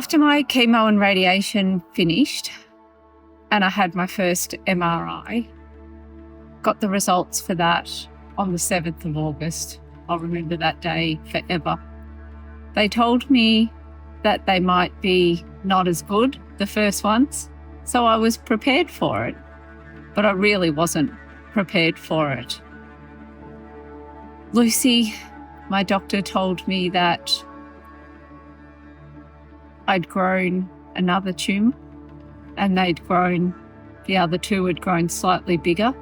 After my chemo and radiation finished and I had my first MRI, got the results for that on the 7th of August. I'll remember that day forever. They told me that they might be not as good, the first ones, so I was prepared for it, but I really wasn't prepared for it. Lucy, my doctor, told me that I'd grown another tumour and the other two had grown slightly bigger.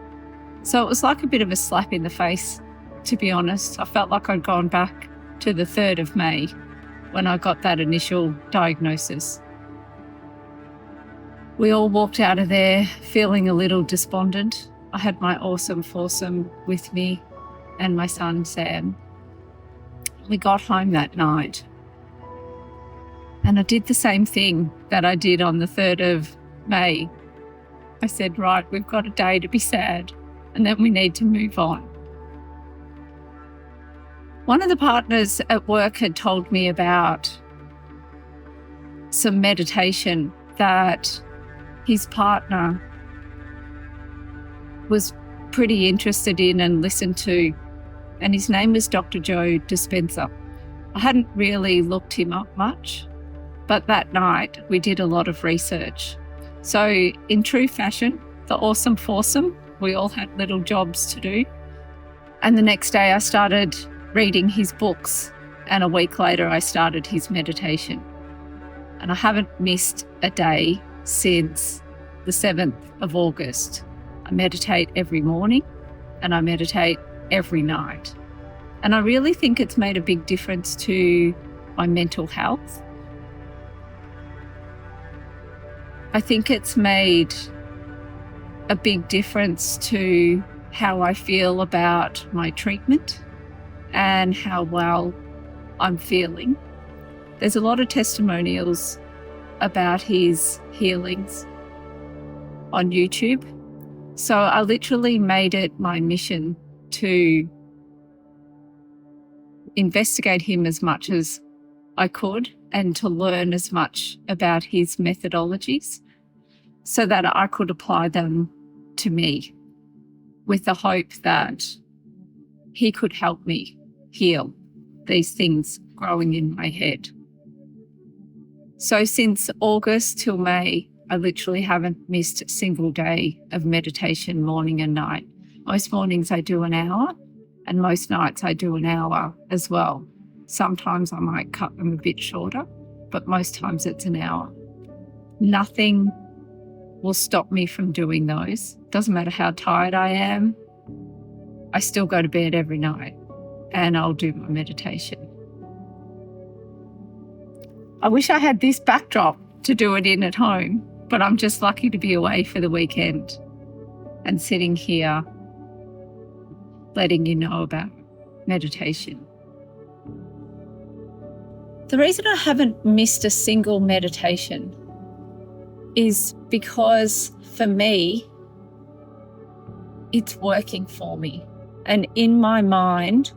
So it was like a bit of a slap in the face, to be honest. I felt like I'd gone back to the 3rd of May when I got that initial diagnosis. We all walked out of there feeling a little despondent. I had my awesome foursome with me and my son, Sam. We got home that night and I did the same thing that I did on the 3rd of May. I said, right, we've got a day to be sad and then we need to move on. One of the partners at work had told me about some meditation that his partner was pretty interested in and listened to, and his name was Dr. Joe Dispenza. I hadn't really looked him up much, but that night we did a lot of research. So in true fashion, the awesome foursome, we all had little jobs to do. And the next day I started reading his books, and a week later I started his meditation. And I haven't missed a day since the 7th of August. I meditate every morning and I meditate every night. And I really think it's made a big difference to my mental health. I think it's made a big difference to how I feel about my treatment and how well I'm feeling. There's a lot of testimonials about his healings on YouTube. So I literally made it my mission to investigate him as much as I could and to learn as much about his methodologies so that I could apply them to me with the hope that he could help me heal these things growing in my head. So since August till May, I literally haven't missed a single day of meditation, morning and night. Most mornings I do an hour, and most nights I do an hour as well. Sometimes I might cut them a bit shorter, but most times it's an hour. Nothing will stop me from doing those. Doesn't matter how tired I am, I still go to bed every night and I'll do my meditation. I wish I had this backdrop to do it in at home, but I'm just lucky to be away for the weekend and sitting here letting you know about meditation. The reason I haven't missed a single meditation is because for me, it's working for me. And in my mind,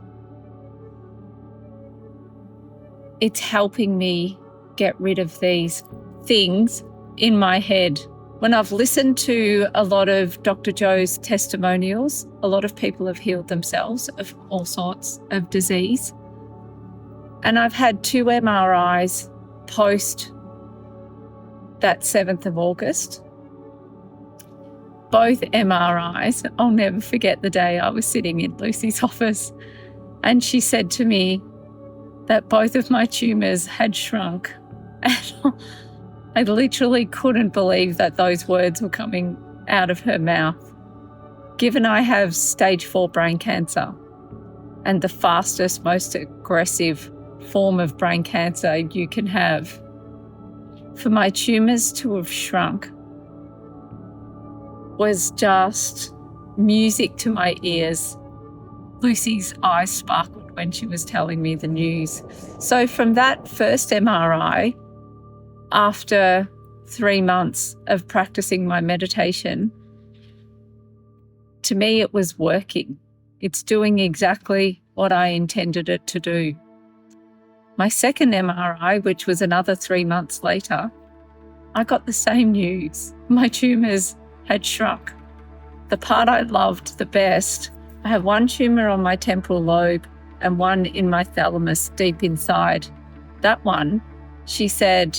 it's helping me get rid of these things in my head. When I've listened to a lot of Dr. Joe's testimonials, a lot of people have healed themselves of all sorts of disease. And I've had 2 MRIs post that 7th of August. Both MRIs, I'll never forget the day I was sitting in Lucy's office and she said to me that both of my tumours had shrunk. And I literally couldn't believe that those words were coming out of her mouth. Given I have stage 4 brain cancer and the fastest, most aggressive form of brain cancer you can have, for my tumours to have shrunk was just music to my ears. Lucy's eyes sparkled when she was telling me the news. So from that first MRI, after 3 months of practicing my meditation, to me it was working. It's doing exactly what I intended it to do. My second MRI, which was another 3 months later, I got the same news. My tumours had shrunk. The part I loved the best, I have one tumour on my temporal lobe and one in my thalamus deep inside. That one, she said,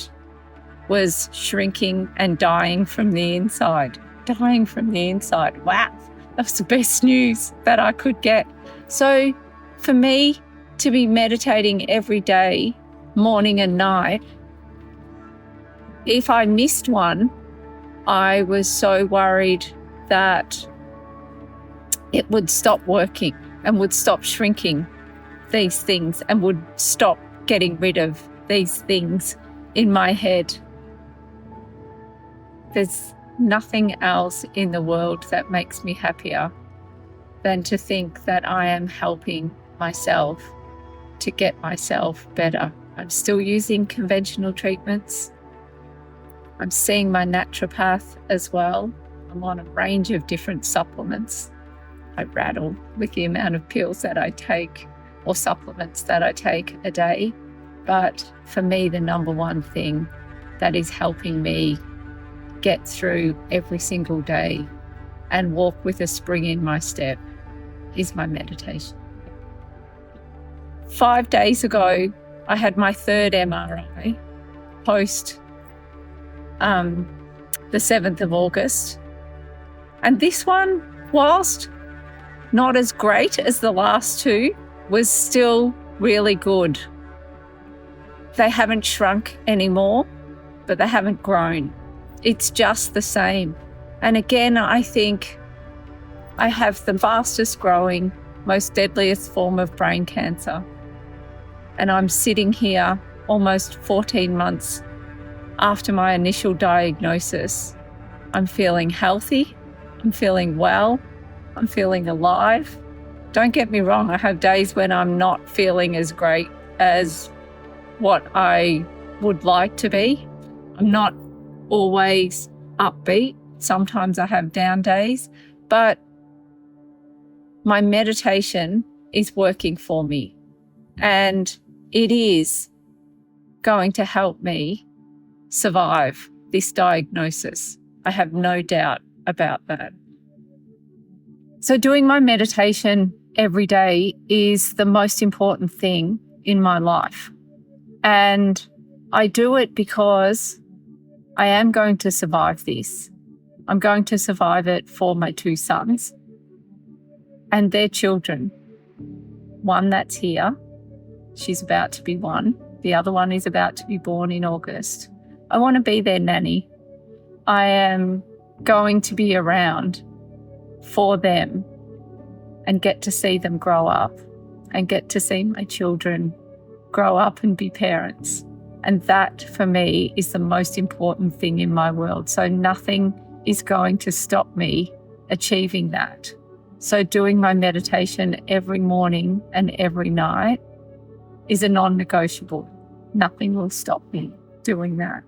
was shrinking and dying from the inside. Dying from the inside. Wow, that was the best news that I could get. So for me to be meditating every day, morning and night, if I missed one, I was so worried that it would stop working and would stop shrinking these things and would stop getting rid of these things in my head. There's nothing else in the world that makes me happier than to think that I am helping myself to get myself better. I'm still using conventional treatments. I'm seeing my naturopath as well. I'm on a range of different supplements. I rattle with the amount of pills that I take or supplements that I take a day. But for me, the number one thing that is helping me get through every single day and walk with a spring in my step is my meditation. 5 days ago, I had my third MRI post the 7th of August. And this one, whilst not as great as the last two, was still really good. They haven't shrunk anymore, but they haven't grown. It's just the same. And again, I think I have the fastest growing, most deadliest form of brain cancer. And I'm sitting here almost 14 months after my initial diagnosis. I'm feeling healthy. I'm feeling well. I'm feeling alive. Don't get me wrong, I have days when I'm not feeling as great as what I would like to be. I'm not always upbeat. Sometimes I have down days, but my meditation is working for me, and it is going to help me survive this diagnosis. I have no doubt about that. So doing my meditation every day is the most important thing in my life. And I do it because I am going to survive this. I'm going to survive it for my 2 sons and their children. One that's here, she's about to be 1. The other one is about to be born in August. I want to be their nanny. I am going to be around for them and get to see them grow up and get to see my children grow up and be parents. And that, for me, is the most important thing in my world. So nothing is going to stop me achieving that. So doing my meditation every morning and every night is a non-negotiable. Nothing will stop me doing that.